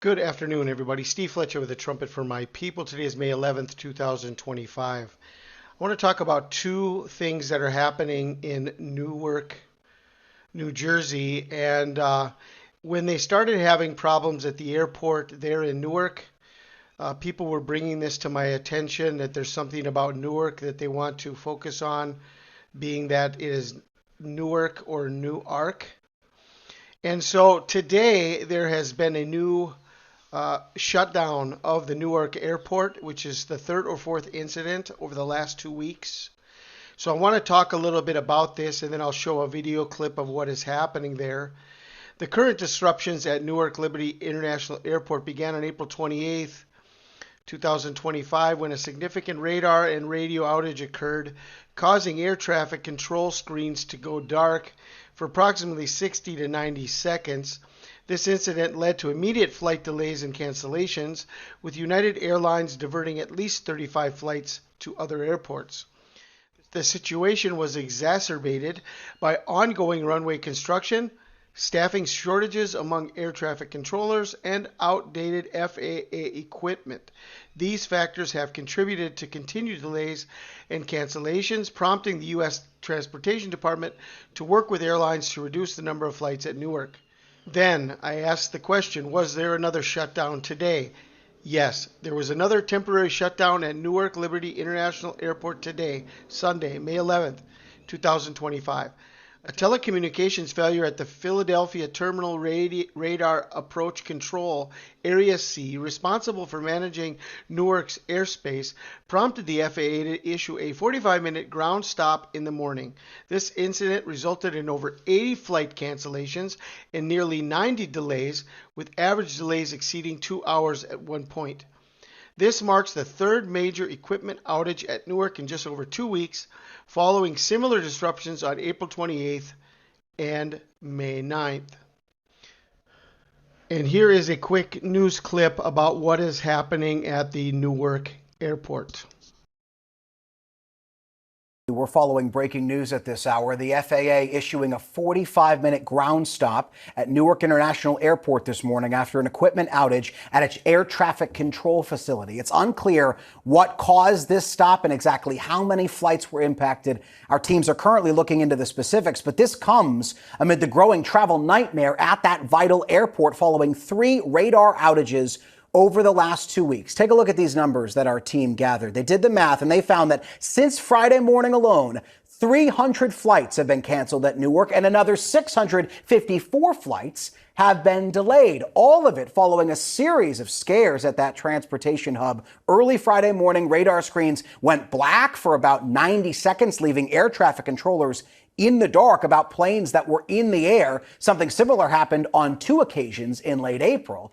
Good afternoon, everybody. Steve Fletcher with a trumpet for my people. Today is May 11th, 2025. I want to talk about two things that are happening in Newark, New Jersey. And when they started having problems at the airport there in Newark, people were bringing this to my attention that there's something about Newark that they want to focus on, being that it is Newark or Newark. And so today there has been a new shutdown of the Newark airport, which is the third or fourth incident over the last 2 weeks. So I want to talk a little bit about this, and then I'll show a video clip of what is happening there. The current disruptions at Newark Liberty International Airport began on April 28th, 2025, when a significant radar and radio outage occurred, causing air traffic control screens to go dark for approximately 60 to 90 seconds. This incident led to immediate flight delays and cancellations, with United Airlines diverting at least 35 flights to other airports. The situation was exacerbated by ongoing runway construction, staffing shortages among air traffic controllers, and outdated FAA equipment. These factors have contributed to continued delays and cancellations, prompting the U.S. Transportation Department to work with airlines to reduce the number of flights at Newark. Then I asked the question, was there another shutdown today? Yes, there was another temporary shutdown at Newark Liberty International Airport today, Sunday, May 11th, 2025. A telecommunications failure at the Philadelphia Terminal Radar Approach Control Area C, responsible for managing Newark's airspace, prompted the FAA to issue a 45-minute ground stop in the morning. This incident resulted in over 80 flight cancellations and nearly 90 delays, with average delays exceeding 2 hours at one point. This marks the third major equipment outage at Newark in just over 2 weeks, following similar disruptions on April 28th and May 9th. And here is a quick news clip about what is happening at the Newark airport. We're following breaking news at this hour. The FAA issuing a 45-minute ground stop at Newark International Airport this morning after an equipment outage at its air traffic control facility. It's unclear what caused this stop and exactly how many flights were impacted. Our teams are currently looking into the specifics, but this comes amid the growing travel nightmare at that vital airport following 3 radar outages over the last 2 weeks. Take a look at these numbers that our team gathered. They did the math and they found that since Friday morning alone, 300 flights have been canceled at Newark and another 654 flights have been delayed. All of it following a series of scares at that transportation hub. Early Friday morning, radar screens went black for about 90 seconds, leaving air traffic controllers in the dark about planes that were in the air. Something similar happened on 2 occasions in late April.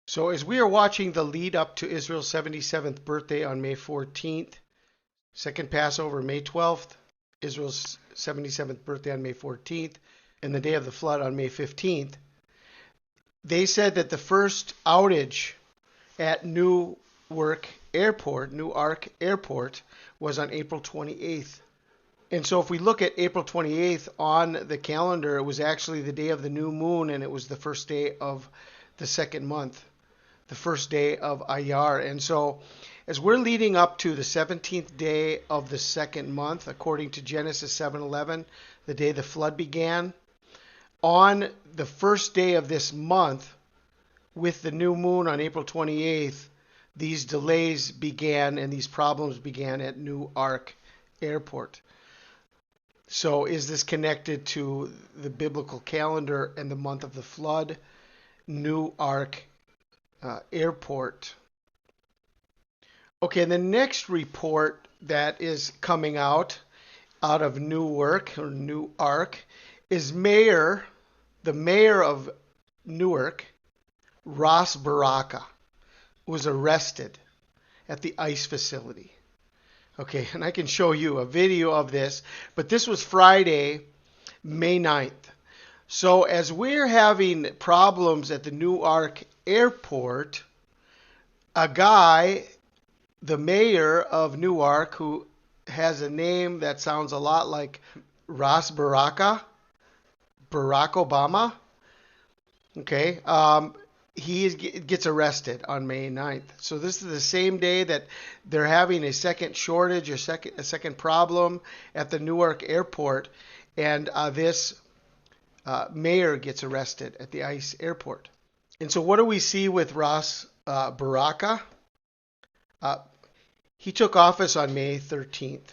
So as we are watching the lead up to Israel's 77th birthday on May 14th, second Passover May 12th, Israel's 77th birthday on May 14th, and the day of the flood on May 15th, they said that the first outage at Newark Airport was on April 28th. And so if we look at April 28th on the calendar, it was actually the day of the new moon, and it was the first day of the second month, the first day of Ayar. And so as we're leading up to the 17th day of the second month, according to Genesis 7:11, the day the flood began, on the first day of this month, with the new moon on April 28th, these delays began and these problems began at Newark Airport. So is this connected to the biblical calendar and the month of the flood? Newark Airport. Okay, and the next report that is coming out of Newark or Newark is the mayor of Newark, Ras Baraka, was arrested at the ICE facility. Okay, and I can show you a video of this, but this was Friday, May 9th. So as we're having problems at the Newark airport, a guy, the mayor of Newark, who has a name that sounds a lot like Ras Baraka, Barack Obama, okay, gets arrested on May 9th. So this is the same day that they're having a second shortage, a second problem at the Newark airport, and this mayor gets arrested at the ICE airport. And so what do we see with Ras Baraka? He took office on May 13th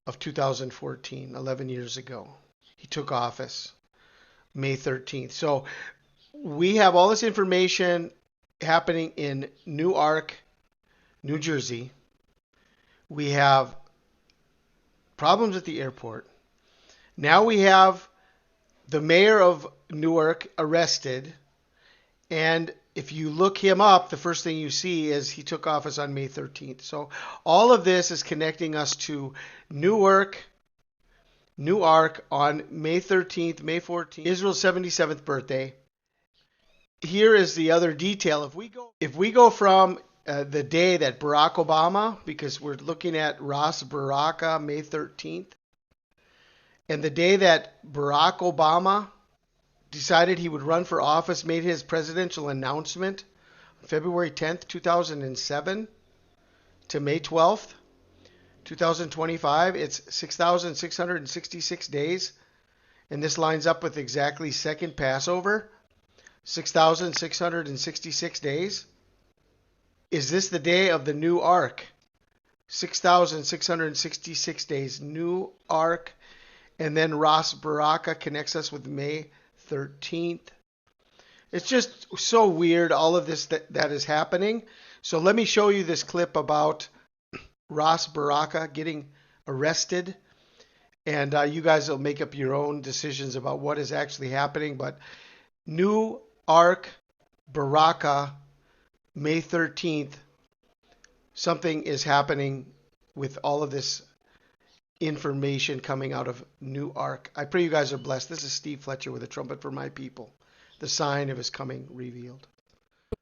of 2014, 11 years ago. He took office May 13th. So we have all this information happening in Newark, New Jersey. We have problems at the airport. Now we have the mayor of Newark arrested. And if you look him up, the first thing you see is he took office on May 13th. So all of this is connecting us to Newark on May 13th, May 14th, Israel's 77th birthday. Here is the other detail. If we go from the day that Barack Obama, because we're looking at Ras Baraka, May 13th, and the day that Barack Obama decided he would run for office, made his presidential announcement on February 10th, 2007 to May 12th, 2025. It's 6,666 days. And this lines up with exactly second Passover, 6,666 days. Is this the day of the new ark? 6,666 days, new ark. And then Ras Baraka connects us with May 13th. It's just so weird, all of this that is happening. So let me show you this clip about Ras Baraka getting arrested, and you guys will make up your own decisions about what is actually happening. But New Ark Baraka, May 13th, something is happening with all of this information coming out of Newark. I pray you guys are blessed. This is Steve Fletcher with a trumpet for my people, the sign of his coming revealed.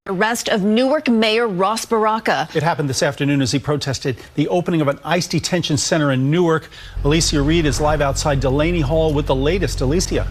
Arrest of Newark Mayor Ras Baraka. It happened this afternoon as he protested the opening of an ICE detention center in Newark. Alicia Reed is live outside Delaney Hall with the latest. Alicia.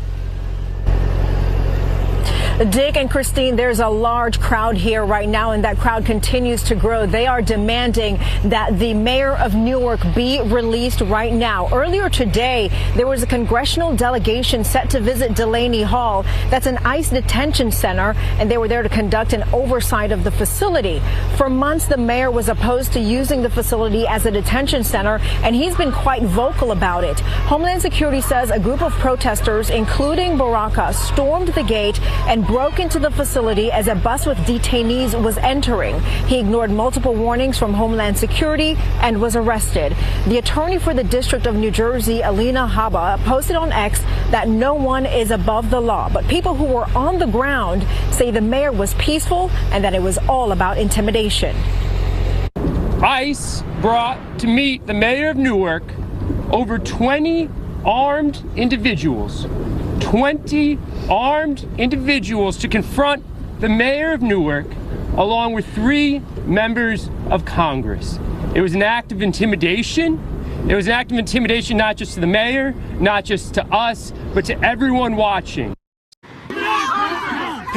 Dick and Christine, there's a large crowd here right now, and that crowd continues to grow. They are demanding that the mayor of Newark be released right now. Earlier today, there was a congressional delegation set to visit Delaney Hall. That's an ICE detention center, and they were there to conduct an oversight of the facility. For months, the mayor was opposed to using the facility as a detention center, and he's been quite vocal about it. Homeland Security says a group of protesters, including Baraka, stormed the gate and broke into the facility as a bus with detainees was entering. He ignored multiple warnings from Homeland Security and was arrested. The attorney for the District of New Jersey, Alina Habba, posted on X that no one is above the law, but people who were on the ground say the mayor was peaceful and that it was all about intimidation. ICE brought to meet the mayor of Newark over 20 armed individuals. 20 armed individuals to confront the mayor of Newark, along with 3 members of Congress. It was an act of intimidation. It was an act of intimidation not just to the mayor, not just to us, but to everyone watching.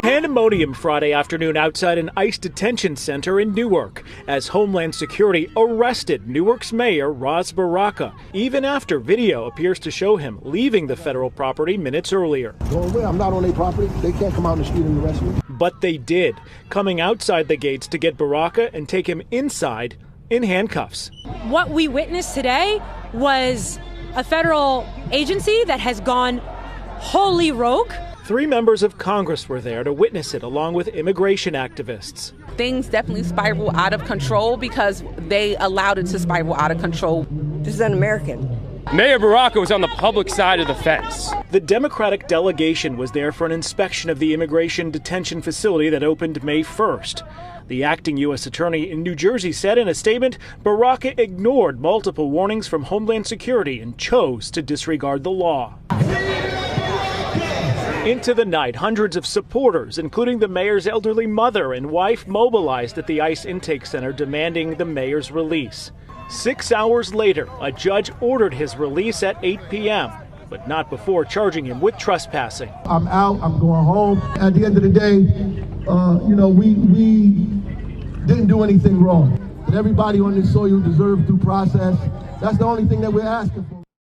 Pandemonium Friday afternoon outside an ICE detention center in Newark as Homeland Security arrested Newark's mayor Ras Baraka, even after video appears to show him leaving the federal property minutes earlier. I'm not on their property. They can't come out in the street and arrest me. But they did, coming outside the gates to get Baraka and take him inside in handcuffs. What we witnessed today was a federal agency that has gone wholly rogue. 3 members of Congress were there to witness it, along with immigration activists. Things definitely spiral out of control because they allowed it to spiral out of control. This is un-American. Mayor Baraka was on the public side of the fence. The Democratic delegation was there for an inspection of the immigration detention facility that opened May 1st. The acting U.S. attorney in New Jersey said in a statement, Baraka ignored multiple warnings from Homeland Security and chose to disregard the law. Into the night, hundreds of supporters, including the mayor's elderly mother and wife, mobilized at the ICE intake center demanding the mayor's release. 6 hours later, a judge ordered his release at 8 p.m., but not before charging him with trespassing. I'm out. I'm going home. At the end of the day, we didn't do anything wrong. That everybody on this soil deserves due process. That's the only thing that we're asking for.